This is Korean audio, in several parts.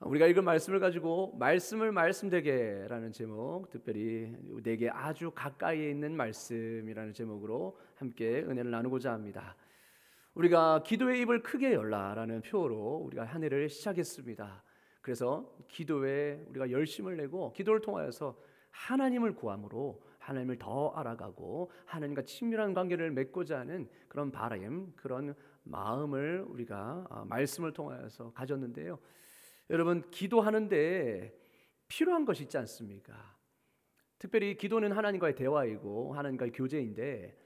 우리가 읽은 말씀을 가지고 말씀을 말씀되게라는 제목, 특별히 내게 아주 가까이에 있는 말씀이라는 제목으로 함께 은혜를 나누고자 합니다. 우리가 기도의 입을 크게 열라라는 표어로 우리가 한 해를 시작했습니다. 그래서 기도에 우리가 열심을 내고 기도를 통하여서 하나님을 구함으로 하나님을 더 알아가고 하나님과 친밀한 관계를 맺고자 하는 그런 바람, 그런 마음을 우리가 말씀을 통하여서 가졌는데요. 여러분, 기도하는데 필요한 것이 있지 않습니까? 특별히 기도는 하나님과의 대화이고 하나님과의 교제인데,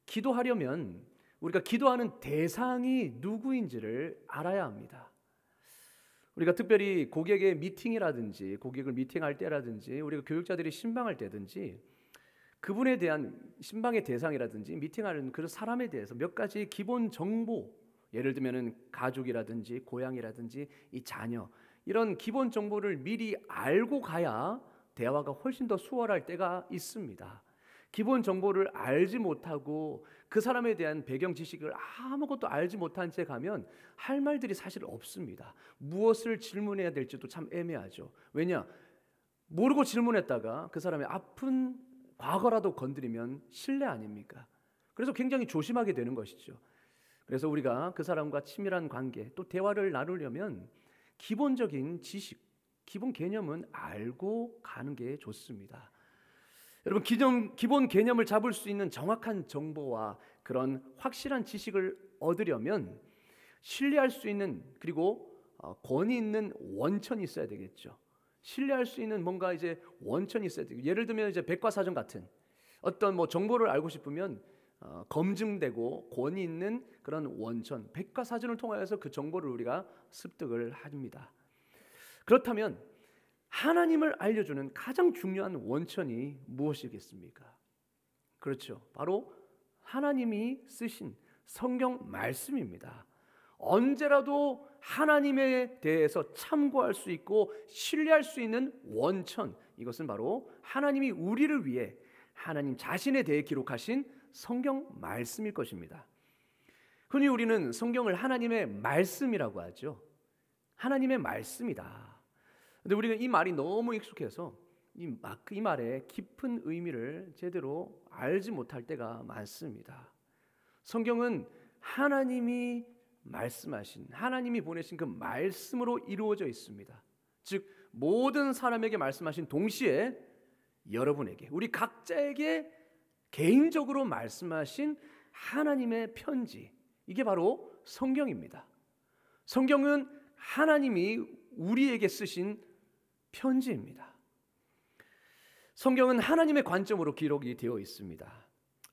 기도하려면 우리가 기도하는 대상이 누구인지를 알아야 합니다. 우리가 특별히 고객의 미팅이라든지 고객을 미팅할 때라든지 우리가 교육자들이 신방할 때든지 그분에 대한 신방의 대상이라든지 미팅하는 그 사람에 대해서 몇 가지 기본 정보, 예를 들면 가족이라든지 고향이라든지 이 자녀, 이런 기본 정보를 미리 알고 가야 대화가 훨씬 더 수월할 때가 있습니다. 기본 정보를 알지 못하고 그 사람에 대한 배경 지식을 아무것도 알지 못한 채 가면 할 말들이 사실 없습니다. 무엇을 질문해야 될지도 참 애매하죠. 왜냐? 모르고 질문했다가 그 사람의 아픈 과거라도 건드리면 실례 아닙니까? 그래서 굉장히 조심하게 되는 것이죠. 그래서 우리가 그 사람과 친밀한 관계, 또 대화를 나누려면 기본적인 지식, 기본 개념은 알고 가는 게 좋습니다. 여러분, 기본 개념을 잡을 수 있는 정확한 정보와 그런 확실한 지식을 얻으려면 신뢰할 수 있는, 그리고 권위 있는 원천이 있어야 되겠죠. 신뢰할 수 있는 뭔가 이제 원천이 있어야 되고, 예를 들면 이제 백과사전 같은 어떤 정보를 알고 싶으면 검증되고 권위 있는 그런 원천, 백과사전을 통하여서 그 정보를 우리가 습득을 합니다. 그렇다면 하나님을 알려주는 가장 중요한 원천이 무엇이겠습니까? 그렇죠. 바로 하나님이 쓰신 성경 말씀입니다. 언제라도 하나님에 대해서 참고할 수 있고 신뢰할 수 있는 원천, 이것은 바로 하나님이 우리를 위해 하나님 자신에 대해 기록하신 성경 말씀일 것입니다. 흔히 우리는 성경을 하나님의 말씀이라고 하죠. 하나님의 말씀이다. 근데 우리가 이 말이 너무 익숙해서 이 말의 깊은 의미를 제대로 알지 못할 때가 많습니다. 성경은 하나님이 말씀하신, 하나님이 보내신 그 말씀으로 이루어져 있습니다. 즉 모든 사람에게 말씀하신 동시에 여러분에게, 우리 각자에게 개인적으로 말씀하신 하나님의 편지, 이게 바로 성경입니다. 성경은 하나님이 우리에게 쓰신 편지입니다. 성경은 하나님의 관점으로 기록이 되어 있습니다.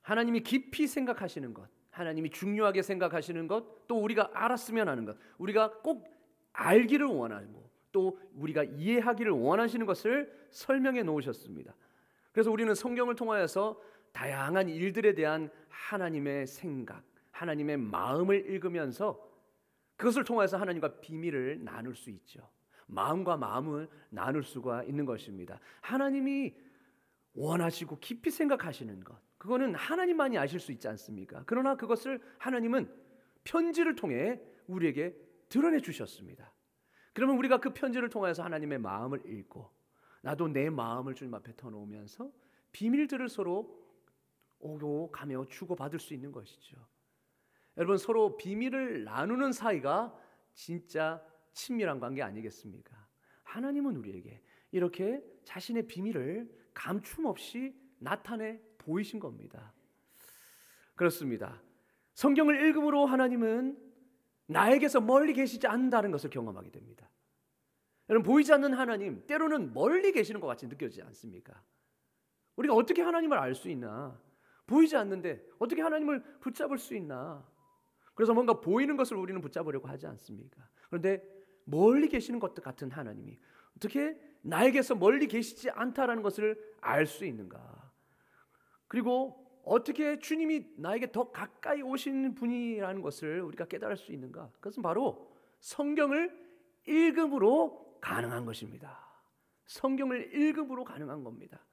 하나님이 깊이 생각하시는 것, 하나님이 중요하게 생각하시는 것, 또 우리가 알았으면 하는 것, 우리가 꼭 알기를 원하고 또 우리가 이해하기를 원하시는 것을 설명해 놓으셨습니다. 그래서 우리는 성경을 통하여서 다양한 일들에 대한 하나님의 생각, 하나님의 마음을 읽으면서 그것을 통해서 하나님과 비밀을 나눌 수 있죠. 마음과 마음을 나눌 수가 있는 것입니다. 하나님이 원하시고 깊이 생각하시는 것, 그거는 하나님만이 아실 수 있지 않습니까? 그러나 그것을 하나님은 편지를 통해 우리에게 드러내 주셨습니다. 그러면 우리가 그 편지를 통해서 하나님의 마음을 읽고 나도 내 마음을 주님 앞에 터놓으면서 비밀들을 서로 오고 가며 주고받을 수 있는 것이죠. 여러분, 서로 비밀을 나누는 사이가 진짜 친밀한 관계 아니겠습니까? 하나님은 우리에게 이렇게 자신의 비밀을 감춤 없이 나타내 보이신 겁니다. 그렇습니다. 성경을 읽음으로 하나님은 나에게서 멀리 계시지 않는다는 것을 경험하게 됩니다. 여러분, 보이지 않는 하나님, 때로는 멀리 계시는 것 같이 느껴지지 않습니까? 우리가 어떻게 하나님을 알 수 있나? 보이지 않는데 어떻게 하나님을 붙잡을 수 있나? 그래서 뭔가 보이는 것을 우리는 붙잡으려고 하지 않습니까? 그런데 멀리 계시는 것 같은 하나님이 어떻게 나에게서 멀리 계시지 않다라는 것을 알 수 있는가? 그리고 어떻게 주님이 나에게 더 가까이 오신 분이라는 것을 우리가 깨달을 수 있는가? 그것은 바로 성경을 읽음으로 가능한 것입니다. 성경을 읽음으로 가능한 겁니다.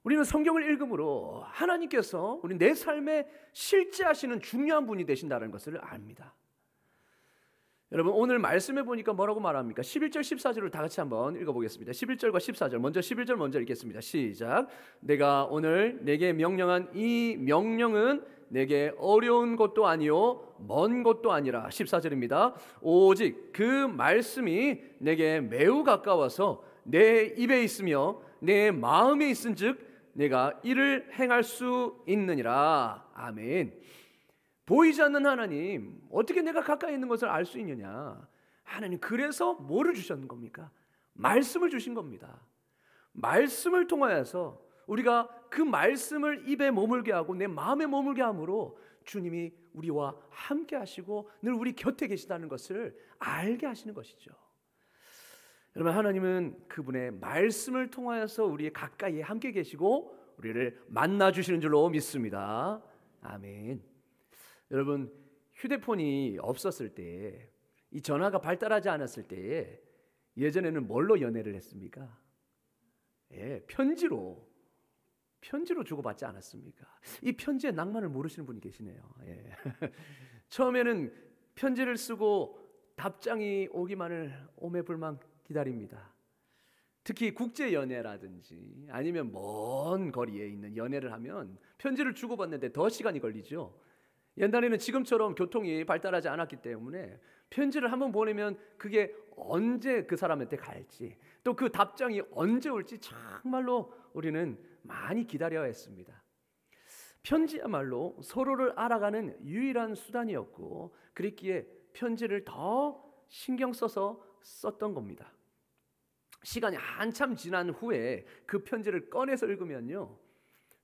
우리는 성경을 읽음으로 하나님께서 우리 내 삶에 실제하시는 중요한 분이 되신다는 것을 압니다. 여러분 오늘 말씀해 보니까 뭐라고 말합니까? 11절 14절을 다 같이 한번 읽어보겠습니다. 11절과 14절 먼저 11절 먼저 읽겠습니다. 시작. 내가 오늘 내게 명령한 이 명령은 내게 어려운 것도 아니요 먼 것도 아니라 14절입니다. 오직 그 말씀이 내게 매우 가까워서 내 입에 있으며 내 마음에 있은즉 내가 이를 행할 수 있느니라. 아멘. 보이지 않는 하나님, 어떻게 내가 가까이 있는 것을 알 수 있느냐? 하나님 그래서 뭐를 주셨는 겁니까? 말씀을 주신 겁니다. 말씀을 통하여서 우리가 그 말씀을 입에 머물게 하고 내 마음에 머물게 함으로 주님이 우리와 함께 하시고 늘 우리 곁에 계시다는 것을 알게 하시는 것이죠. 여러분 하나님은 그분의 말씀을 통하여서 우리 가까이에 함께 계시고 우리를 만나 주시는 줄로 믿습니다. 아멘. 여러분 휴대폰이 없었을 때, 이 전화가 발달하지 않았을 때에 예전에는 뭘로 연애를 했습니까? 편지로 주고받지 않았습니까? 이 편지의 낭만을 모르시는 분이 계시네요. 처음에는 편지를 쓰고 답장이 오기만을 오매불망 기다립니다. 특히 국제 연애라든지 아니면 먼 거리에 있는 연애를 하면 편지를 주고받는데 더 시간이 걸리죠. 옛날에는 지금처럼 교통이 발달하지 않았기 때문에 편지를 한번 보내면 그게 언제 그 사람한테 갈지, 또 그 답장이 언제 올지 정말로 우리는 많이 기다려야 했습니다. 편지야말로 서로를 알아가는 유일한 수단이었고, 그랬기에 편지를 더 신경 써서 썼던 겁니다. 시간이 한참 지난 후에 그 편지를 꺼내서 읽으면요,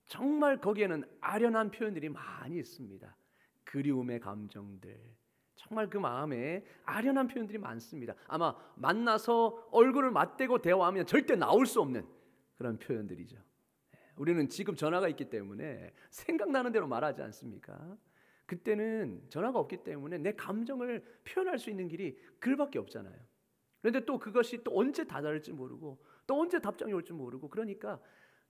정말 거기에는 아련한 표현들이 많이 있습니다. 그리움의 감정들, 정말 그 마음에 아련한 표현들이 많습니다. 아마 만나서 얼굴을 맞대고 대화하면 절대 나올 수 없는 그런 표현들이죠. 우리는 지금 전화가 있기 때문에 생각나는 대로 말하지 않습니까? 그때는 전화가 없기 때문에 내 감정을 표현할 수 있는 길이 글밖에 없잖아요. 그런데 또 그것이 또 언제 다다를지 모르고 또 언제 답장이 올지 모르고, 그러니까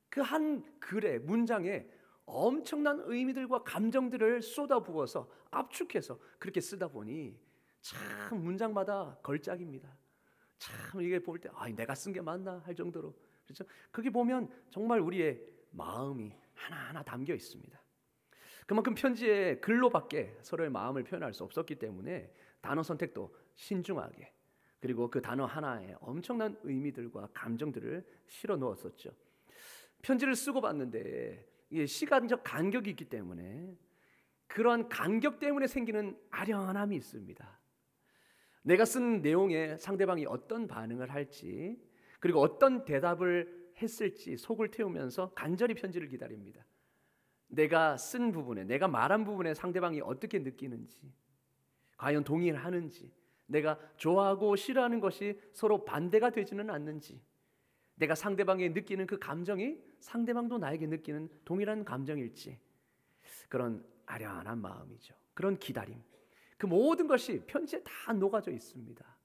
그 한 글의 문장에 엄청난 의미들과 감정들을 쏟아부어서 압축해서 그렇게 쓰다 보니 참 문장마다 걸작입니다. 참 이게 볼 때 내가 쓴 게 맞나 할 정도로, 그렇죠? 거기 보면 정말 우리의 마음이 하나하나 담겨 있습니다. 그만큼 편지에 글로밖에 서로의 마음을 표현할 수 없었기 때문에 단어 선택도 신중하게, 그리고 그 단어 하나에 엄청난 의미들과 감정들을 실어 넣었었죠. 편지를 쓰고 봤는데 이게 시간적 간격이 있기 때문에 그러한 간격 때문에 생기는 아련함이 있습니다. 내가 쓴 내용에 상대방이 어떤 반응을 할지, 그리고 어떤 대답을 했을지 속을 태우면서 간절히 편지를 기다립니다. 내가 쓴 부분에, 내가 말한 부분에 상대방이 어떻게 느끼는지, 과연 동의를 하는지, 내가 좋아하고 싫어하는 것이 서로 반대가 되지는 않는지, 내가 상대방이 느끼는 그 감정이 상대방도 나에게 느끼는 동일한 감정일지, 그런 아련한 마음이죠. 그런 기다림, 그 모든 것이 편지에 다 녹아져 있습니다.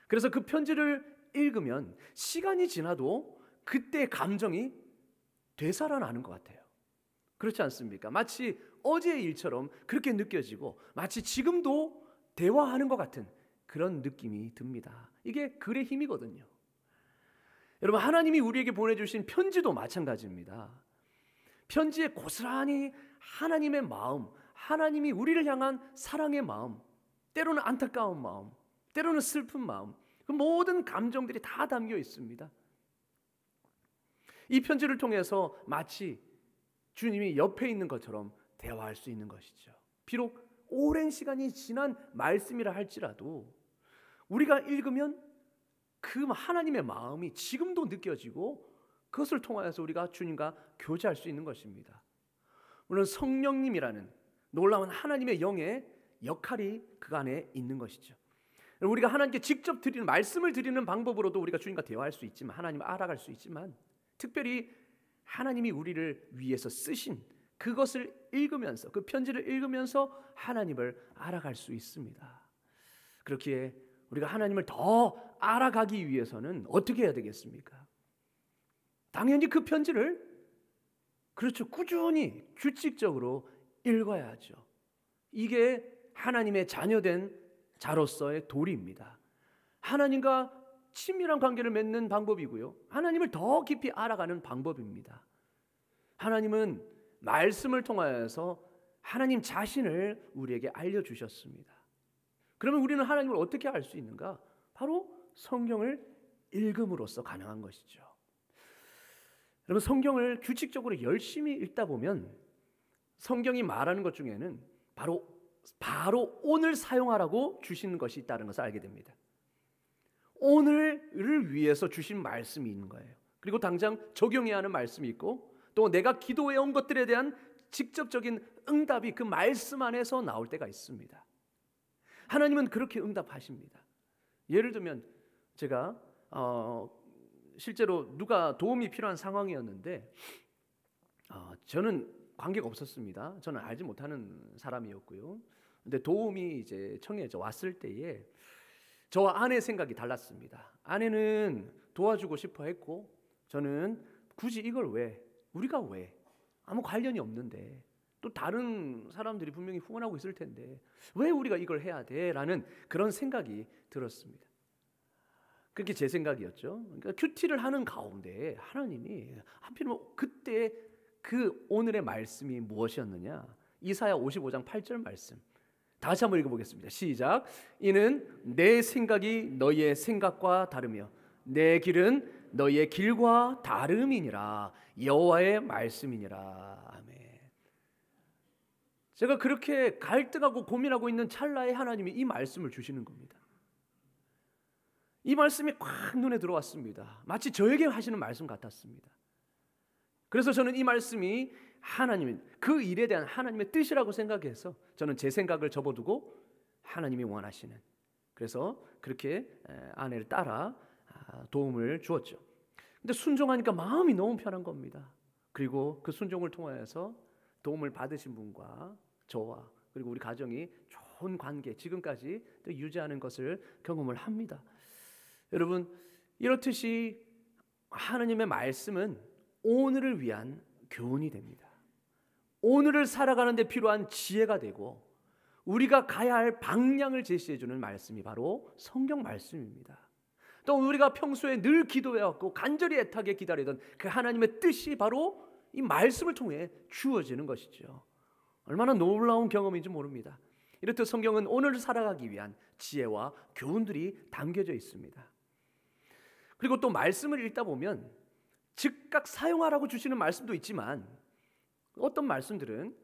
그래서 그 편지를 읽으면 시간이 지나도 그때의 감정이 되살아나는 것 같아요. 그렇지 않습니까? 마치 어제의 일처럼 그렇게 느껴지고 마치 지금도 대화하는 것 같은 그런 느낌이 듭니다. 이게 글의 힘이거든요. 여러분 하나님이 우리에게 보내주신 편지도 마찬가지입니다. 편지에 고스란히 하나님의 마음, 하나님이 우리를 향한 사랑의 마음, 때로는 안타까운 마음, 때로는 슬픈 마음, 그 모든 감정들이 다 담겨 있습니다. 이 편지를 통해서 마치 주님이 옆에 있는 것처럼 대화할 수 있는 것이죠. 비록 오랜 시간이 지난 말씀이라 할지라도 우리가 읽으면 그 하나님의 마음이 지금도 느껴지고 그것을 통하여서 우리가 주님과 교제할 수 있는 것입니다. 물론 성령님이라는 놀라운 하나님의 영의 역할이 그 안에 있는 것이죠. 우리가 하나님께 직접 드리는 말씀을 드리는 방법으로도 우리가 주님과 대화할 수 있지만, 하나님을 알아갈 수 있지만, 특별히 하나님이 우리를 위해서 쓰신 그것을 읽으면서, 그 편지를 읽으면서 하나님을 알아갈 수 있습니다. 그렇기에 우리가 하나님을 더 알아가기 위해서는 어떻게 해야 되겠습니까? 당연히 그 편지를, 그렇죠, 꾸준히 규칙적으로 읽어야죠. 이게 하나님의 자녀된 자로서의 도리입니다. 하나님과 친밀한 관계를 맺는 방법이고요. 하나님을 더 깊이 알아가는 방법입니다. 하나님은 말씀을 통하여서 하나님 자신을 우리에게 알려주셨습니다. 그러면 우리는 하나님을 어떻게 알 수 있는가? 바로 성경을 읽음으로써 가능한 것이죠. 여러분, 성경을 규칙적으로 열심히 읽다 보면 성경이 말하는 것 중에는 바로 오늘 사용하라고 주시는 것이 있다는 것을 알게 됩니다. 오늘을 위해서 주신 말씀이 있는 거예요. 그리고 당장 적용해야 하는 말씀이 있고, 또 내가 기도해 온 것들에 대한 직접적인 응답이 그 말씀 안에서 나올 때가 있습니다. 하나님은 그렇게 응답하십니다. 예를 들면 제가 실제로 누가 도움이 필요한 상황이었는데 저는 관계가 없었습니다. 저는 알지 못하는 사람이었고요. 근데 도움이 이제 청해져 왔을 때에 저와 아내의 생각이 달랐습니다. 아내는 도와주고 싶어 했고, 저는 굳이 이걸 우리가 왜 아무 관련이 없는데, 또 다른 사람들이 분명히 후원하고 있을 텐데 왜 우리가 이걸 해야 돼? 라는 그런 생각이 들었습니다. 그게 제 생각이었죠. 그러니까 큐티를 하는 가운데 하나님이 하필이면 그때 그 오늘의 말씀이 무엇이었느냐? 이사야 55장 8절 말씀. 다시 한번 읽어보겠습니다. 시작. 이는 내 생각이 너희의 생각과 다르며 내 길은 너희의 길과 다름이니라. 여호와의 말씀이니라. 아멘. 제가 그렇게 갈등하고 고민하고 있는 찰나에 하나님이 이 말씀을 주시는 겁니다. 이 말씀이 꽉 눈에 들어왔습니다. 마치 저에게 하시는 말씀 같았습니다. 그래서 저는 이 말씀이 하나님, 그 일에 대한 하나님의 뜻이라고 생각해서 저는 제 생각을 접어두고 하나님이 원하시는, 그래서 그렇게 아내를 따라 도움을 주었죠. 근데 순종하니까 마음이 너무 편한 겁니다. 그리고 그 순종을 통하여서 도움을 받으신 분과 저와 그리고 우리 가정이 좋은 관계, 지금까지 유지하는 것을 경험을 합니다. 여러분, 이렇듯이 하나님의 말씀은 오늘을 위한 교훈이 됩니다. 오늘을 살아가는 데 필요한 지혜가 되고 우리가 가야 할 방향을 제시해 주는 말씀이 바로 성경 말씀입니다. 또 우리가 평소에 늘 기도해왔고 간절히 애타게 기다리던 그 하나님의 뜻이 바로 이 말씀을 통해 주어지는 것이죠. 얼마나 놀라운 경험인지 모릅니다. 이렇듯 성경은 오늘을 살아가기 위한 지혜와 교훈들이 담겨져 있습니다. 그리고 또 말씀을 읽다 보면 즉각 사용하라고 주시는 말씀도 있지만, 어떤 말씀들은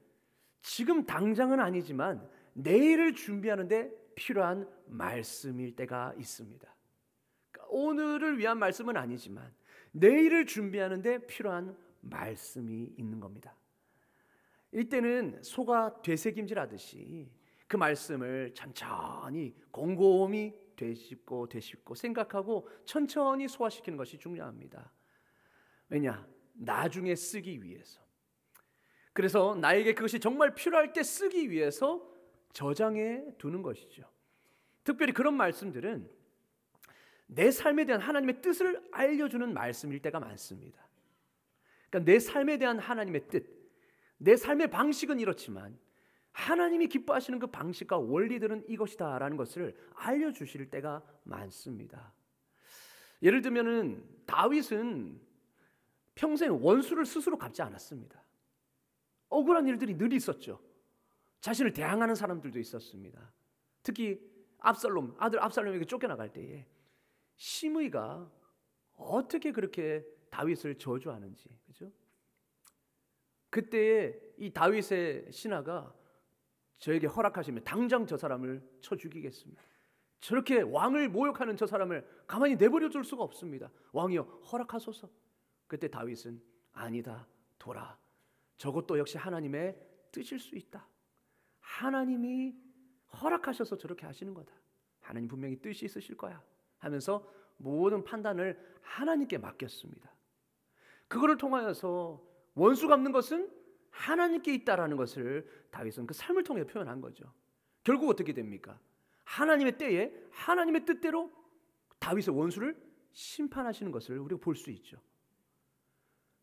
지금 당장은 아니지만 내일을 준비하는데 필요한 말씀일 때가 있습니다. 그러니까 오늘을 위한 말씀은 아니지만 내일을 준비하는데 필요한 말씀이 있는 겁니다. 이때는 소가 되새김질하듯이 그 말씀을 천천히 곰곰이 되짚고 생각하고 천천히 소화시키는 것이 중요합니다. 왜냐? 나중에 쓰기 위해서. 그래서 나에게 그것이 정말 필요할 때 쓰기 위해서 저장해 두는 것이죠. 특별히 그런 말씀들은 내 삶에 대한 하나님의 뜻을 알려주는 말씀일 때가 많습니다. 그러니까 내 삶에 대한 하나님의 뜻, 내 삶의 방식은 이렇지만 하나님이 기뻐하시는 그 방식과 원리들은 이것이다 라는 것을 알려주실 때가 많습니다. 예를 들면 다윗은 평생 원수를 스스로 갚지 않았습니다. 억울한 일들이 늘 있었죠. 자신을 대항하는 사람들도 있었습니다. 특히 아들 압살롬에게 쫓겨나갈 때에 시므이가 어떻게 그렇게 다윗을 저주하는지, 그죠? 그때에 이 다윗의 신하가 저에게 허락하시면 당장 저 사람을 쳐 죽이겠습니다. 저렇게 왕을 모욕하는 저 사람을 가만히 내버려 둘 수가 없습니다. 왕이여 허락하소서. 그때 다윗은 아니다, 돌아. 저것도 역시 하나님의 뜻일 수 있다. 하나님이 허락하셔서 저렇게 하시는 거다. 하나님 분명히 뜻이 있으실 거야 하면서 모든 판단을 하나님께 맡겼습니다. 그거를 통하여서 원수 갚는 것은 하나님께 있다라는 것을 다윗은 그 삶을 통해 표현한 거죠. 결국 어떻게 됩니까? 하나님의 때에 하나님의 뜻대로 다윗의 원수를 심판하시는 것을 우리가 볼 수 있죠.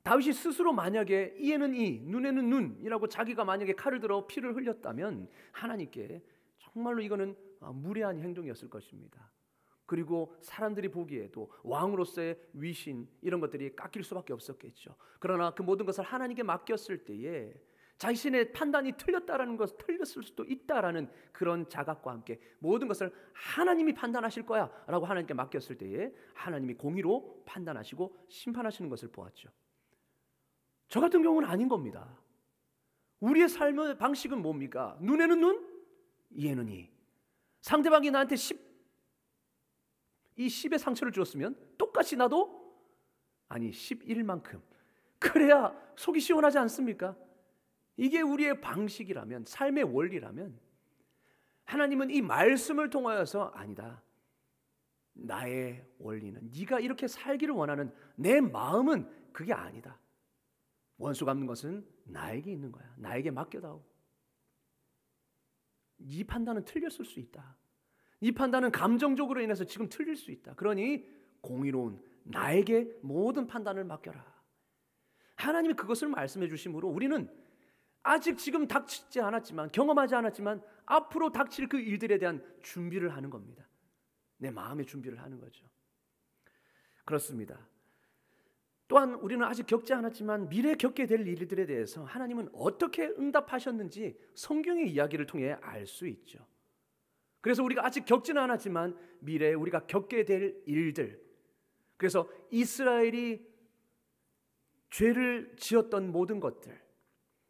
다윗이 스스로 만약에 이에는 이, 눈에는 눈이라고 자기가 만약에 칼을 들어 피를 흘렸다면 하나님께 정말로 이거는 무례한 행동이었을 것입니다. 그리고 사람들이 보기에도 왕으로서의 위신 이런 것들이 깎일 수밖에 없었겠죠. 그러나 그 모든 것을 하나님께 맡겼을 때에 자신의 판단이 틀렸을 수도 있다라는 그런 자각과 함께 모든 것을 하나님이 판단하실 거야 라고 하나님께 맡겼을 때에 하나님이 공의로 판단하시고 심판하시는 것을 보았죠. 저 같은 경우는 아닌 겁니다. 우리의 삶의 방식은 뭡니까? 눈에는 눈, 이에는 이. 상대방이 나한테 10의 상처를 주었으면 똑같이 나도 11만큼 그래야 속이 시원하지 않습니까? 이게 우리의 방식이라면, 삶의 원리라면 하나님은 이 말씀을 통하여서 아니다. 나의 원리는 네가 이렇게 살기를 원하는 내 마음은 그게 아니다. 원수 갚는 것은 나에게 있는 거야. 나에게 맡겨다오. 네 판단은 틀렸을 수 있다. 네 판단은 감정적으로 인해서 지금 틀릴 수 있다. 그러니 공의로운 나에게 모든 판단을 맡겨라. 하나님이 그것을 말씀해 주심으로 우리는 아직 지금 닥치지 않았지만, 경험하지 않았지만 앞으로 닥칠 그 일들에 대한 준비를 하는 겁니다. 내 마음의 준비를 하는 거죠. 그렇습니다. 또한 우리는 아직 겪지 않았지만 미래에 겪게 될 일들에 대해서 하나님은 어떻게 응답하셨는지 성경의 이야기를 통해 알 수 있죠. 그래서 우리가 아직 겪지는 않았지만 미래에 우리가 겪게 될 일들, 그래서 이스라엘이 죄를 지었던 모든 것들,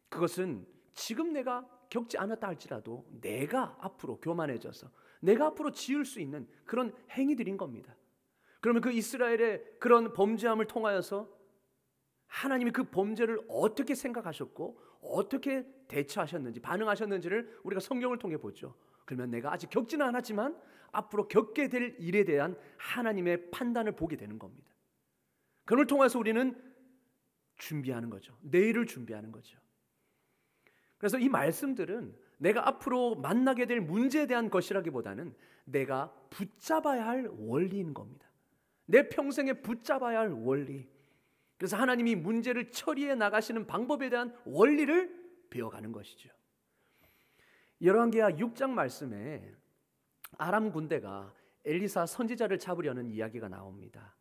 그것은 지금 내가 겪지 않았다 할지라도 내가 앞으로 교만해져서 내가 앞으로 지을 수 있는 그런 행위들인 겁니다. 그러면 그 이스라엘의 그런 범죄함을 통하여서 하나님이 그 범죄를 어떻게 생각하셨고 어떻게 대처하셨는지, 반응하셨는지를 우리가 성경을 통해 보죠. 그러면 내가 아직 겪지는 않았지만 앞으로 겪게 될 일에 대한 하나님의 판단을 보게 되는 겁니다. 그걸 통해서 우리는 준비하는 거죠. 내일을 준비하는 거죠. 그래서 이 말씀들은 내가 앞으로 만나게 될 문제에 대한 것이라기보다는 내가 붙잡아야 할 원리인 겁니다. 내 평생에 붙잡아야 할 원리. 그래서 하나님이 문제를 처리해 나가시는 방법에 대한 원리를 배워가는 것이죠. 열왕기하 6장 말씀에 아람 군대가 엘리사 선지자를 잡으려는 이야기가 나옵니다.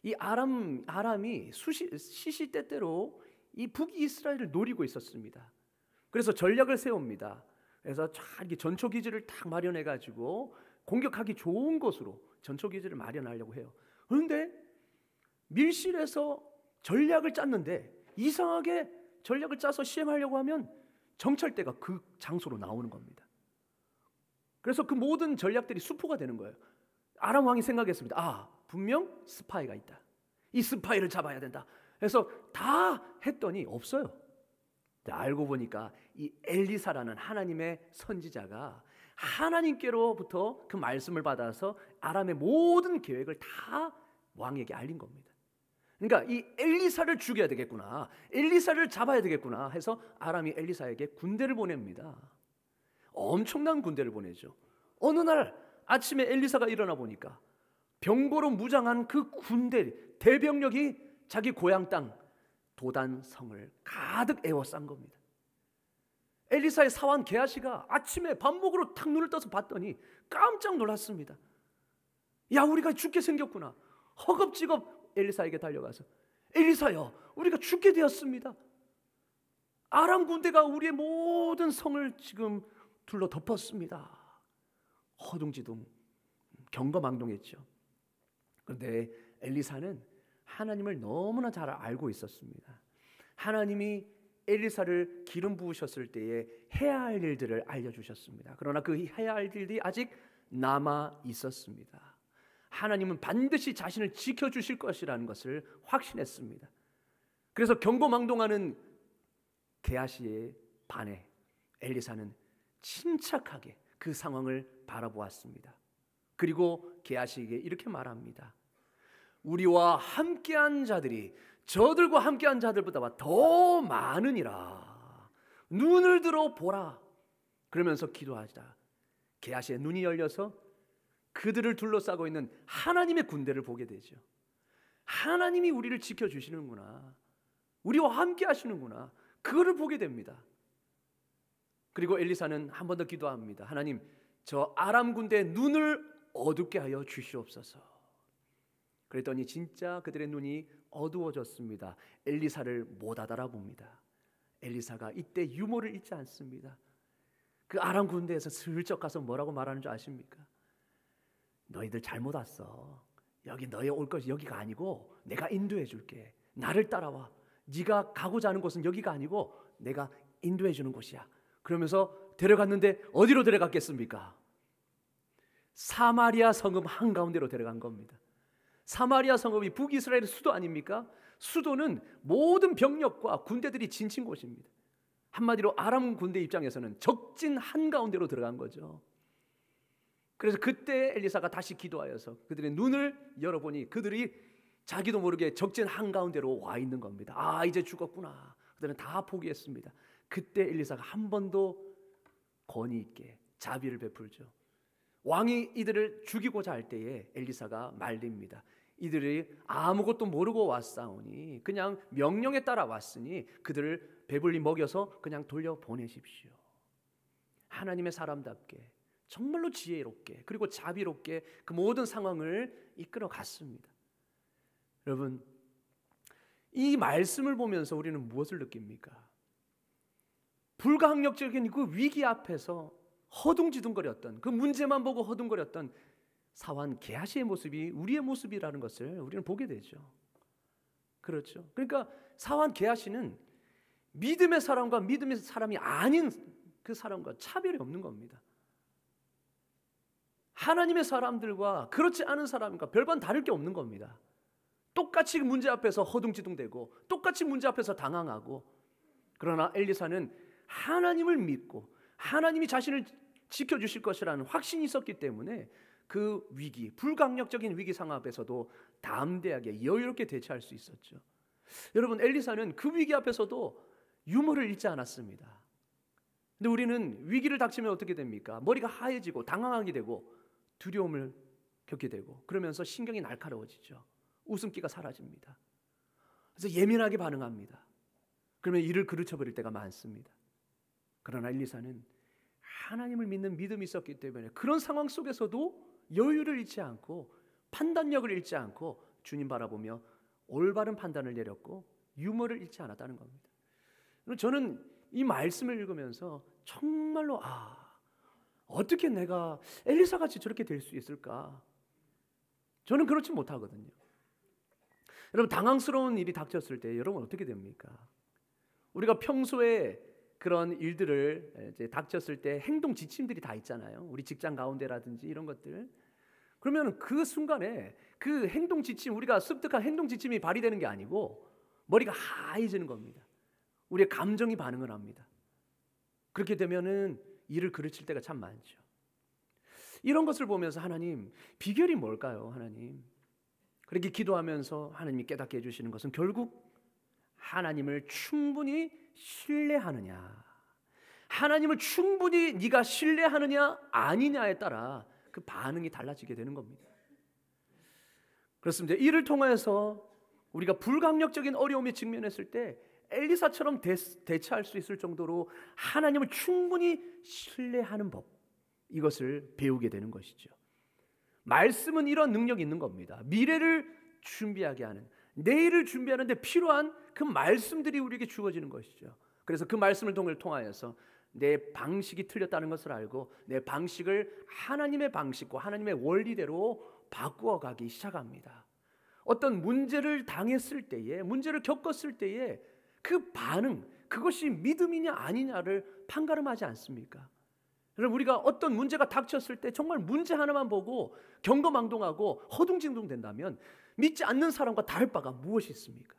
이 아람이 시시때때로 이 북이스라엘을 노리고 있었습니다. 그래서 전략을 세웁니다. 그래서 이렇게 전초기지를 딱 마련해 가지고 공격하기 좋은 곳으로 전초기지를 마련하려고 해요. 그런데 밀실에서 전략을 짰는데 이상하게 전략을 짜서 시행하려고 하면 정찰대가 그 장소로 나오는 겁니다. 그래서 그 모든 전략들이 수포가 되는 거예요. 아람 왕이 생각했습니다. 분명 스파이가 있다. 이 스파이를 잡아야 된다. 그래서 다 했더니 없어요. 알고 보니까 이 엘리사라는 하나님의 선지자가 하나님께로부터 그 말씀을 받아서 아람의 모든 계획을 다 왕에게 알린 겁니다. 그러니까 이 엘리사를 죽여야 되겠구나, 엘리사를 잡아야 되겠구나 해서 아람이 엘리사에게 군대를 보냅니다. 엄청난 군대를 보내죠. 어느 날 아침에 엘리사가 일어나 보니까 병거로 무장한 그 군대 대병력이 자기 고향 땅 도단성을 가득 에워싼 겁니다. 엘리사의 사환 게하시가 아침에 밥 먹으러 탁 눈을 떠서 봤더니 깜짝 놀랐습니다. 야, 우리가 죽게 생겼구나. 허겁지겁 엘리사에게 달려가서 엘리사여, 우리가 죽게 되었습니다. 아람 군대가 우리의 모든 성을 지금 둘러 덮었습니다. 허둥지둥 경거망동했죠. 그런데 엘리사는 하나님을 너무나 잘 알고 있었습니다. 하나님이 엘리사를 기름 부으셨을 때에 해야 할 일들을 알려주셨습니다. 그러나 그 해야 할 일들이 아직 남아 있었습니다. 하나님은 반드시 자신을 지켜주실 것이라는 것을 확신했습니다. 그래서 경거망동하는 게하시에 반해 엘리사는 침착하게 그 상황을 바라보았습니다. 그리고 게하시에게 이렇게 말합니다. 우리와 함께한 자들이 저들과 함께한 자들보다 더 많으니라. 눈을 들어 보라. 그러면서 기도하자. 게하시의 눈이 열려서 그들을 둘러싸고 있는 하나님의 군대를 보게 되죠. 하나님이 우리를 지켜주시는구나, 우리와 함께 하시는구나, 그거를 보게 됩니다. 그리고 엘리사는 한 번 더 기도합니다. 하나님, 저 아람 군대의 눈을 어둡게 하여 주시옵소서. 그랬더니 진짜 그들의 눈이 어두워졌습니다. 엘리사를 못 알아봅니다. 엘리사가 이때 유머를 잃지 않습니다. 그 아람 군대에서 슬쩍 가서 뭐라고 말하는 줄 아십니까? 너희들 잘못 왔어. 여기 너희 올 것이 여기가 아니고 내가 인도해 줄게. 나를 따라와. 네가 가고자 하는 곳은 여기가 아니고 내가 인도해 주는 곳이야. 그러면서 데려갔는데 어디로 데려갔겠습니까? 사마리아 성읍 한가운데로 데려간 겁니다. 사마리아 성읍이 북이스라엘의 수도 아닙니까? 수도는 모든 병력과 군대들이 진친 곳입니다. 한마디로 아람 군대 입장에서는 적진 한가운데로 들어간 거죠. 그래서 그때 엘리사가 다시 기도하여서 그들의 눈을 열어보니 그들이 자기도 모르게 적진 한가운데로 와 있는 겁니다. 아, 이제 죽었구나. 그들은 다 포기했습니다. 그때 엘리사가 한 번 더 권위 있게 자비를 베풀죠. 왕이 이들을 죽이고자 할 때에 엘리사가 말립니다. 이들이 아무것도 모르고 왔사오니 그냥 명령에 따라 왔으니 그들을 배불리 먹여서 그냥 돌려보내십시오. 하나님의 사람답게 정말로 지혜롭게 그리고 자비롭게 그 모든 상황을 이끌어 갔습니다. 여러분, 이 말씀을 보면서 우리는 무엇을 느낍니까? 불가항력적인 그 위기 앞에서 허둥지둥거렸던, 그 문제만 보고 허둥거렸던 사환 게하시의 모습이 우리의 모습이라는 것을 우리는 보게 되죠. 그렇죠. 그러니까 사환 게하시는 믿음의 사람과 믿음의 사람이 아닌 그 사람과 차별이 없는 겁니다. 하나님의 사람들과 그렇지 않은 사람과 별반 다를 게 없는 겁니다. 똑같이 문제 앞에서 허둥지둥대고 똑같이 문제 앞에서 당황하고, 그러나 엘리사는 하나님을 믿고 하나님이 자신을 지켜주실 것이라는 확신이 있었기 때문에 그 위기, 불강력적인 위기 상황 앞에서도 담대하게 여유롭게 대처할 수 있었죠. 여러분, 엘리사는 그 위기 앞에서도 유머를 잃지 않았습니다. 근데 우리는 위기를 닥치면 어떻게 됩니까? 머리가 하얘지고 당황하게 되고 두려움을 겪게 되고 그러면서 신경이 날카로워지죠. 웃음기가 사라집니다. 그래서 예민하게 반응합니다. 그러면 이를 그르쳐버릴 때가 많습니다. 그러나 엘리사는 하나님을 믿는 믿음이 있었기 때문에 그런 상황 속에서도 여유를 잃지 않고 판단력을 잃지 않고 주님 바라보며 올바른 판단을 내렸고 유머를 잃지 않았다는 겁니다. 저는 이 말씀을 읽으면서 정말로 어떻게 내가 엘리사같이 저렇게 될 수 있을까? 저는 그렇지 못하거든요. 여러분, 당황스러운 일이 닥쳤을 때 여러분 어떻게 됩니까? 우리가 평소에 그런 일들을 이제 닥쳤을 때 행동 지침들이 다 있잖아요. 우리 직장 가운데라든지 이런 것들. 그러면 그 순간에 그 행동 지침, 우리가 습득한 행동 지침이 발휘되는 게 아니고 머리가 하얘지는 겁니다. 우리의 감정이 반응을 합니다. 그렇게 되면은 일을 그르칠 때가 참 많죠. 이런 것을 보면서 하나님, 비결이 뭘까요? 하나님, 그렇게 기도하면서 하나님이 깨닫게 해주시는 것은 결국 하나님을 충분히 신뢰하느냐, 하나님을 충분히 네가 신뢰하느냐 아니냐에 따라 그 반응이 달라지게 되는 겁니다. 그렇습니다. 이를 통해서 우리가 불강력적인 어려움에 직면했을 때 엘리사처럼 대처할 수 있을 정도로 하나님을 충분히 신뢰하는 법, 이것을 배우게 되는 것이죠. 말씀은 이런 능력이 있는 겁니다. 미래를 준비하게 하는, 내일을 준비하는 데 필요한 그 말씀들이 우리에게 주어지는 것이죠. 그래서 그 말씀을 통하여서 내 방식이 틀렸다는 것을 알고 내 방식을 하나님의 방식과 하나님의 원리대로 바꾸어 가기 시작합니다. 어떤 문제를 당했을 때에, 문제를 겪었을 때에 그 반응, 그것이 믿음이냐 아니냐를 판가름하지 않습니까? 여러분, 우리가 어떤 문제가 닥쳤을 때 정말 문제 하나만 보고 경거망동하고 허둥지둥 된다면 믿지 않는 사람과 다를 바가 무엇이 있습니까?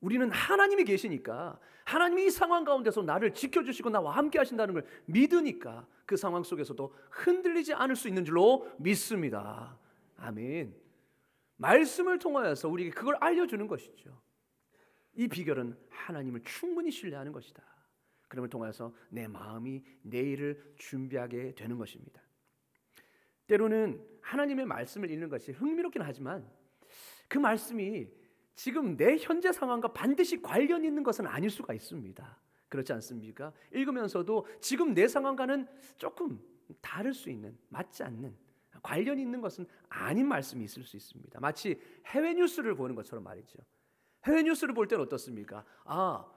우리는 하나님이 계시니까, 하나님이 이 상황 가운데서 나를 지켜주시고 나와 함께 하신다는 걸 믿으니까 그 상황 속에서도 흔들리지 않을 수 있는 줄로 믿습니다. 아멘. 말씀을 통하여서 우리에게 그걸 알려주는 것이죠. 이 비결은 하나님을 충분히 신뢰하는 것이다. 그럼을 통해서 내 마음이 내일을 준비하게 되는 것입니다. 때로는 하나님의 말씀을 읽는 것이 흥미롭긴 하지만 그 말씀이 지금 내 현재 상황과 반드시 관련 있는 것은 아닐 수가 있습니다. 그렇지 않습니까? 읽으면서도 지금 내 상황과는 조금 다를 수 있는, 맞지 않는, 관련이 있는 것은 아닌 말씀이 있을 수 있습니다. 마치 해외 뉴스를 보는 것처럼 말이죠. 해외 뉴스를 볼 때는 어떻습니까?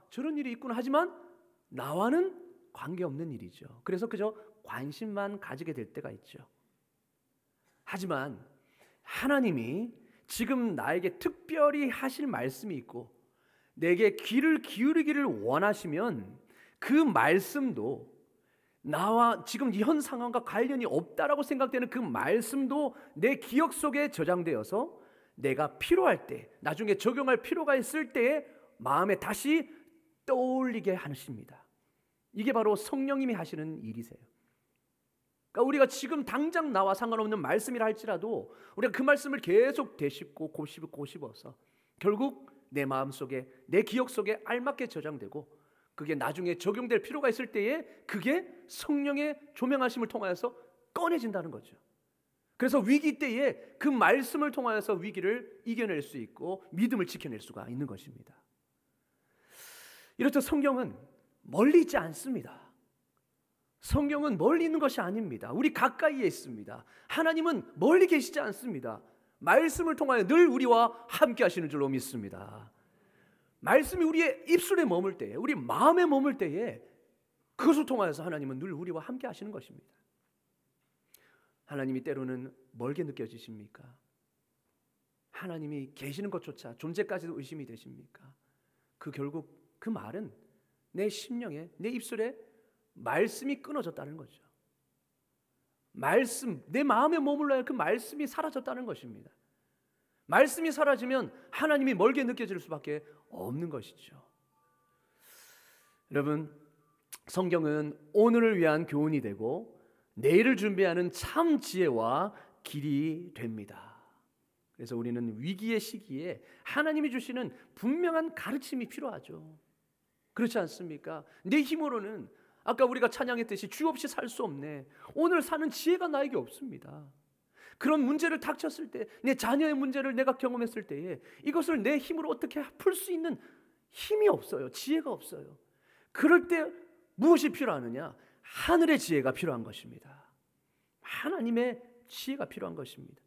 저런 일이 있구나 하지만 나와는 관계없는 일이죠. 그래서 그저 관심만 가지게 될 때가 있죠. 하지만 하나님이 지금 나에게 특별히 하실 말씀이 있고 내게 귀를 기울이기를 원하시면 그 말씀도 나와 지금 현 상황과 관련이 없다라고 생각되는 그 말씀도 내 기억 속에 저장되어서 내가 필요할 때, 나중에 적용할 필요가 있을 때에 마음에 다시 떠올리게 하십니다. 이게 바로 성령님이 하시는 일이세요. 그러니까 우리가 지금 당장 나와 상관없는 말씀이라 할지라도 우리가 그 말씀을 계속 되씹고 고집어서 결국 내 마음속에, 내 기억 속에 알맞게 저장되고 그게 나중에 적용될 필요가 있을 때에 그게 성령의 조명하심을 통하여서 꺼내진다는 거죠. 그래서 위기 때에 그 말씀을 통하여서 위기를 이겨낼 수 있고 믿음을 지켜낼 수가 있는 것입니다. 이렇듯 성경은 멀리 있지 않습니다. 성경은 멀리 있는 것이 아닙니다. 우리 가까이에 있습니다. 하나님은 멀리 계시지 않습니다. 말씀을 통하여 늘 우리와 함께 하시는 줄로 믿습니다. 말씀이 우리의 입술에 머물 때에, 우리 마음에 머물 때에 그것을 통하여서 하나님은 늘 우리와 함께 하시는 것입니다. 하나님이 때로는 멀게 느껴지십니까? 하나님이 계시는 것조차 존재까지도 의심이 되십니까? 결국 그 말은 내 심령에, 내 입술에 말씀이 끊어졌다는 거죠. 말씀, 내 마음에 머물러야 할 그 말씀이 사라졌다는 것입니다. 말씀이 사라지면 하나님이 멀게 느껴질 수밖에 없는 것이죠. 여러분, 성경은 오늘을 위한 교훈이 되고 내일을 준비하는 참 지혜와 길이 됩니다. 그래서 우리는 위기의 시기에 하나님이 주시는 분명한 가르침이 필요하죠. 그렇지 않습니까? 내 힘으로는 아까 우리가 찬양했듯이 주 없이 살 수 없네. 오늘 사는 지혜가 나에게 없습니다. 그런 문제를 닥쳤을 때, 내 자녀의 문제를 내가 경험했을 때에 이것을 내 힘으로 어떻게 풀 수 있는 힘이 없어요. 지혜가 없어요. 그럴 때 무엇이 필요하느냐? 하늘의 지혜가 필요한 것입니다. 하나님의 지혜가 필요한 것입니다.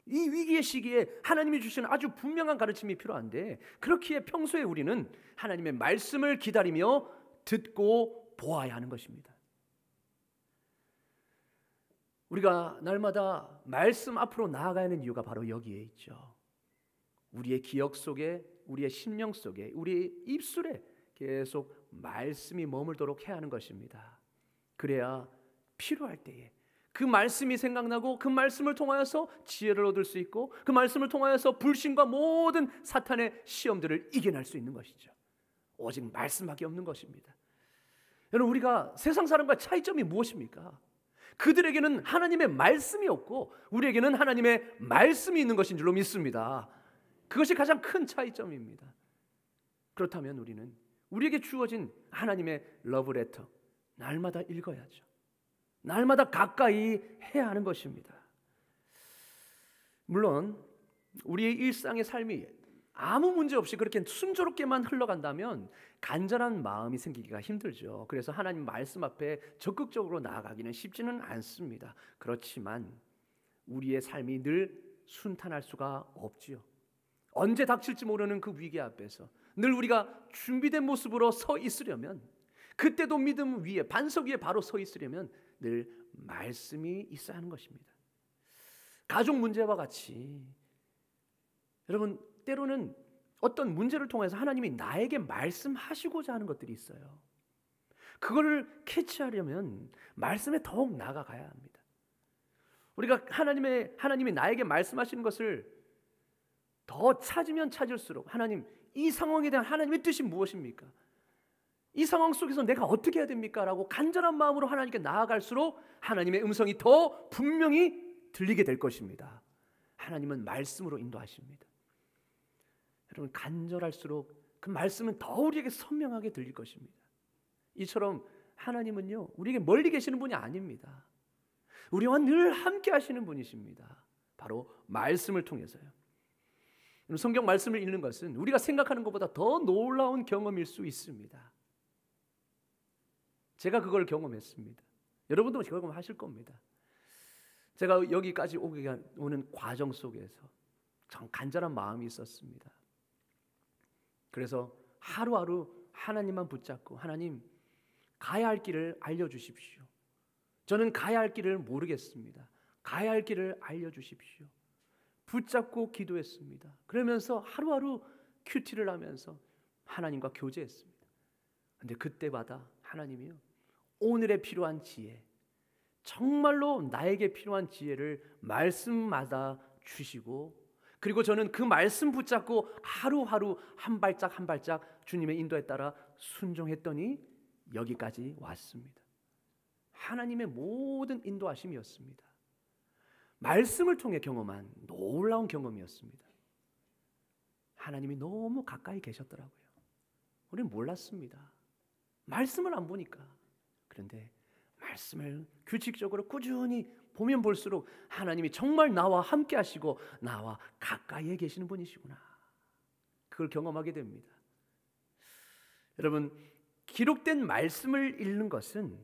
이 위기의 시기에 하나님이 주시는 아주 분명한 가르침이 필요한데, 그렇기에 평소에 우리는 하나님의 말씀을 기다리며 듣고 보아야 하는 것입니다. 우리가 날마다 말씀 앞으로 나아가야 하는 이유가 바로 여기에 있죠. 우리의 기억 속에, 우리의 심령 속에, 우리의 입술에 계속 말씀이 머물도록 해야 하는 것입니다. 그래야 필요할 때에 그 말씀이 생각나고 그 말씀을 통하여서 지혜를 얻을 수 있고 그 말씀을 통하여서 불신과 모든 사탄의 시험들을 이겨낼 수 있는 것이죠. 오직 말씀밖에 없는 것입니다. 여러분, 우리가 세상 사람과 차이점이 무엇입니까? 그들에게는 하나님의 말씀이 없고 우리에게는 하나님의 말씀이 있는 것인 줄로 믿습니다. 그것이 가장 큰 차이점입니다. 그렇다면 우리는 우리에게 주어진 하나님의 러브레터 날마다 읽어야죠. 날마다 가까이 해야 하는 것입니다. 물론 우리의 일상의 삶이 아무 문제 없이 그렇게 순조롭게만 흘러간다면 간절한 마음이 생기기가 힘들죠. 그래서 하나님 말씀 앞에 적극적으로 나아가기는 쉽지는 않습니다. 그렇지만 우리의 삶이 늘 순탄할 수가 없지요. 언제 닥칠지 모르는 그 위기 앞에서 늘 우리가 준비된 모습으로 서 있으려면, 그때도 믿음 위에, 반석 위에 바로 서 있으려면 늘 말씀이 있어야 하는 것입니다. 가족 문제와 같이 여러분, 때로는 어떤 문제를 통해서 하나님이 나에게 말씀하시고자 하는 것들이 있어요. 그거를 캐치하려면 말씀에 더욱 나아가야 합니다. 우리가 하나님이 나에게 말씀하시는 것을 더 찾으면 찾을수록, 하나님, 이 상황에 대한 하나님의 뜻이 무엇입니까? 이 상황 속에서 내가 어떻게 해야 됩니까? 라고 간절한 마음으로 하나님께 나아갈수록 하나님의 음성이 더 분명히 들리게 될 것입니다. 하나님은 말씀으로 인도하십니다. 여러분, 간절할수록 그 말씀은 더 우리에게 선명하게 들릴 것입니다. 이처럼 하나님은요, 우리에게 멀리 계시는 분이 아닙니다. 우리와 늘 함께 하시는 분이십니다. 바로 말씀을 통해서요. 성경 말씀을 읽는 것은 우리가 생각하는 것보다 더 놀라운 경험일 수 있습니다. 제가 그걸 경험했습니다. 여러분도 경험하실 겁니다. 제가 여기까지 오는 과정 속에서 참 간절한 마음이 있었습니다. 그래서 하루하루 하나님만 붙잡고, 하나님, 가야 할 길을 알려주십시오. 저는 가야 할 길을 모르겠습니다. 가야 할 길을 알려주십시오. 붙잡고 기도했습니다. 그러면서 하루하루 큐티를 하면서 하나님과 교제했습니다. 그런데 그때마다 하나님이요, 오늘에 필요한 지혜, 정말로 나에게 필요한 지혜를 말씀마다 주시고, 그리고 저는 그 말씀 붙잡고 하루하루 한 발짝 한 발짝 주님의 인도에 따라 순종했더니 여기까지 왔습니다. 하나님의 모든 인도하심이었습니다. 말씀을 통해 경험한 놀라운 경험이었습니다. 하나님이 너무 가까이 계셨더라고요. 우리는 몰랐습니다. 말씀을 안 보니까. 그런데 말씀을 규칙적으로 꾸준히 보면 볼수록 하나님이 정말 나와 함께 하시고 나와 가까이에 계시는 분이시구나, 그걸 경험하게 됩니다. 여러분, 기록된 말씀을 읽는 것은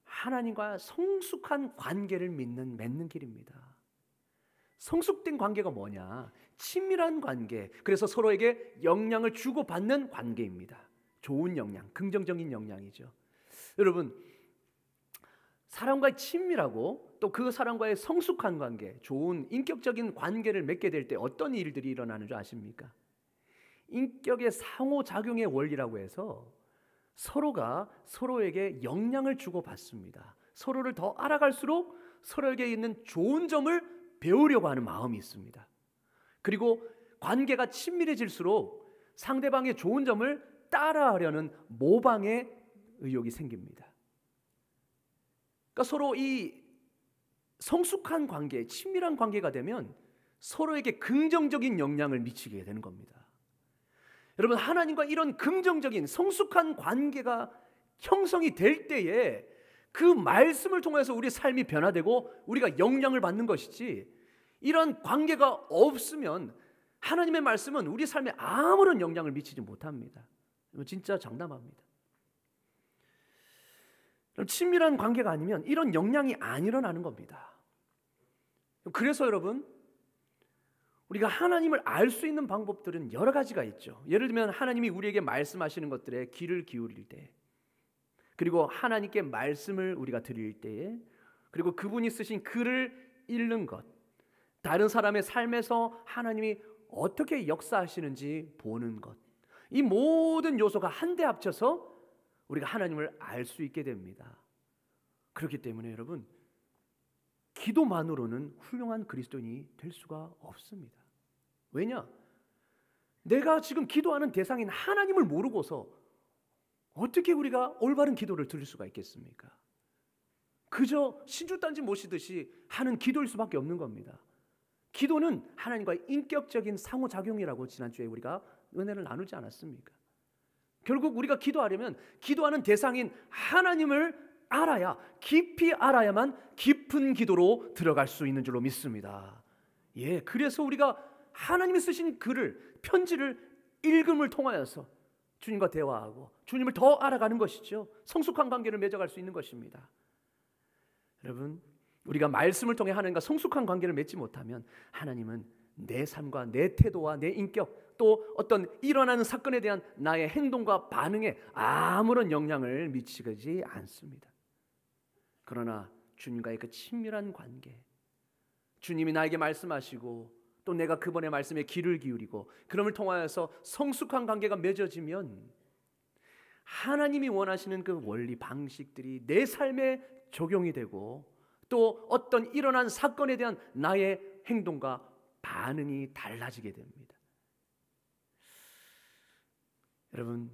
하나님과 성숙한 관계를 맺는 길입니다. 성숙된 관계가 뭐냐? 친밀한 관계. 그래서 서로에게 영향을 주고받는 관계입니다. 좋은 영향, 긍정적인 영향이죠. 여러분, 사람과의 친밀하고 또 그 사람과의 성숙한 관계, 좋은 인격적인 관계를 맺게 될 때 어떤 일들이 일어나는 줄 아십니까? 인격의 상호작용의 원리라고 해서 서로가 서로에게 영향을 주고받습니다. 서로를 더 알아갈수록 서로에게 있는 좋은 점을 배우려고 하는 마음이 있습니다. 그리고 관계가 친밀해질수록 상대방의 좋은 점을 따라하려는 모방의 의욕이 생깁니다. 그러니까 서로 이 성숙한 관계, 친밀한 관계가 되면 서로에게 긍정적인 영향을 미치게 되는 겁니다. 여러분, 하나님과 이런 긍정적인 성숙한 관계가 형성이 될 때에 그 말씀을 통해서 우리 삶이 변화되고 우리가 영향을 받는 것이지, 이런 관계가 없으면 하나님의 말씀은 우리 삶에 아무런 영향을 미치지 못합니다. 진짜 장담합니다. 친밀한 관계가 아니면 이런 영향이 안 일어나는 겁니다. 그래서 여러분, 우리가 하나님을 알 수 있는 방법들은 여러 가지가 있죠. 예를 들면 하나님이 우리에게 말씀하시는 것들에 귀를 기울일 때, 그리고 하나님께 말씀을 우리가 드릴 때에, 그리고 그분이 쓰신 글을 읽는 것, 다른 사람의 삶에서 하나님이 어떻게 역사하시는지 보는 것, 이 모든 요소가 한데 합쳐서 우리가 하나님을 알 수 있게 됩니다. 그렇기 때문에 여러분, 기도만으로는 훌륭한 그리스도인이 될 수가 없습니다. 왜냐? 내가 지금 기도하는 대상인 하나님을 모르고서 어떻게 우리가 올바른 기도를 드릴 수가 있겠습니까? 그저 신주단지 모시듯이 하는 기도일 수밖에 없는 겁니다. 기도는 하나님과의 인격적인 상호작용이라고 지난주에 우리가 은혜를 나누지 않았습니까? 결국 우리가 기도하려면 기도하는 대상인 하나님을 알아야, 깊이 알아야만 깊은 기도로 들어갈 수 있는 줄로 믿습니다. 그래서 우리가 하나님이 쓰신 글을, 편지를 읽음을 통하여서 주님과 대화하고 주님을 더 알아가는 것이죠. 성숙한 관계를 맺어갈 수 있는 것입니다. 여러분, 우리가 말씀을 통해 하나님과 성숙한 관계를 맺지 못하면 하나님은 내 삶과 내 태도와 내 인격, 또 어떤 일어나는 사건에 대한 나의 행동과 반응에 아무런 영향을 미치지 않습니다. 그러나 주님과의 그 친밀한 관계, 주님이 나에게 말씀하시고 또 내가 그분의 말씀에 귀를 기울이고 그럼을 통하여서 성숙한 관계가 맺어지면 하나님이 원하시는 그 원리 방식들이 내 삶에 적용이 되고 또 어떤 일어난 사건에 대한 나의 행동과 반응이 달라지게 됩니다. 여러분,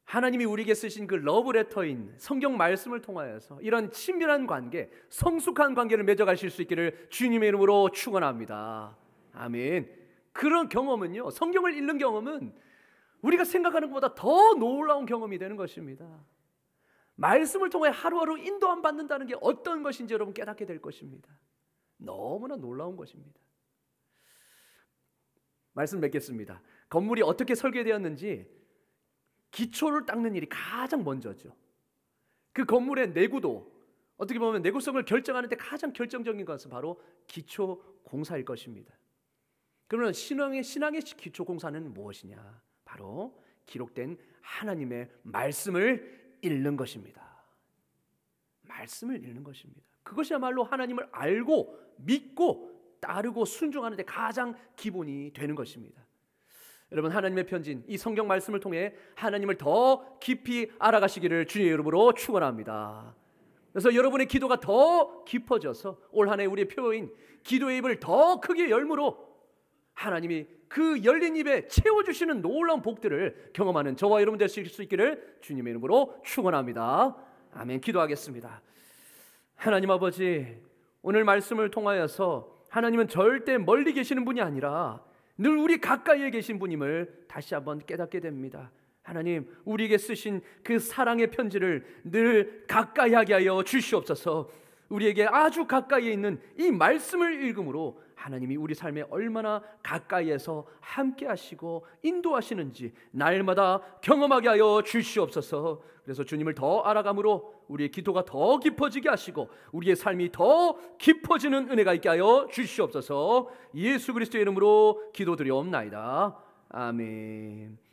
하나님이 우리에게 쓰신 그 러브레터인 성경 말씀을 통하여서 이런 친밀한 관계, 성숙한 관계를 맺어가실 수 있기를 주님의 이름으로 축원합니다. 아멘. 그런 경험은요, 성경을 읽는 경험은 우리가 생각하는 것보다 더 놀라운 경험이 되는 것입니다. 말씀을 통해 하루하루 인도함 받는다는 게 어떤 것인지 여러분 깨닫게 될 것입니다. 너무나 놀라운 것입니다. 말씀 맺겠습니다. 건물이 어떻게 설계되었는지 기초를 닦는 일이 가장 먼저죠. 그 건물의 내구도, 어떻게 보면 내구성을 결정하는 데 가장 결정적인 것은 바로 기초 공사일 것입니다. 그러면 신앙의 기초 공사는 무엇이냐? 바로 기록된 하나님의 말씀을 읽는 것입니다. 말씀을 읽는 것입니다. 그것이야말로 하나님을 알고 믿고 따르고 순종하는 데 가장 기본이 되는 것입니다. 여러분, 하나님의 편지인 이 성경 말씀을 통해 하나님을 더 깊이 알아가시기를 주님의 이름으로 축원합니다. 그래서 여러분의 기도가 더 깊어져서 올 한 해 우리의 표어인 기도의 입을 더 크게 열므로 하나님이 그 열린 입에 채워주시는 놀라운 복들을 경험하는 저와 여러분 되실 수 있기를 주님의 이름으로 축원합니다. 아멘. 기도하겠습니다. 하나님 아버지, 오늘 말씀을 통하여서 하나님은 절대 멀리 계시는 분이 아니라 늘 우리 가까이에 계신 분임을 다시 한번 깨닫게 됩니다. 하나님, 우리에게 쓰신 그 사랑의 편지를 늘 가까이 하게 하여 주시옵소서. 우리에게 아주 가까이에 있는 이 말씀을 읽음으로 하나님이 우리 삶에 얼마나 가까이에서 함께 하시고 인도하시는지 날마다 경험하게 하여 주시옵소서. 그래서 주님을 더 알아감으로 우리의 기도가 더 깊어지게 하시고 우리의 삶이 더 깊어지는 은혜가 있게 하여 주시옵소서. 예수 그리스도의 이름으로 기도드리옵나이다. 아멘.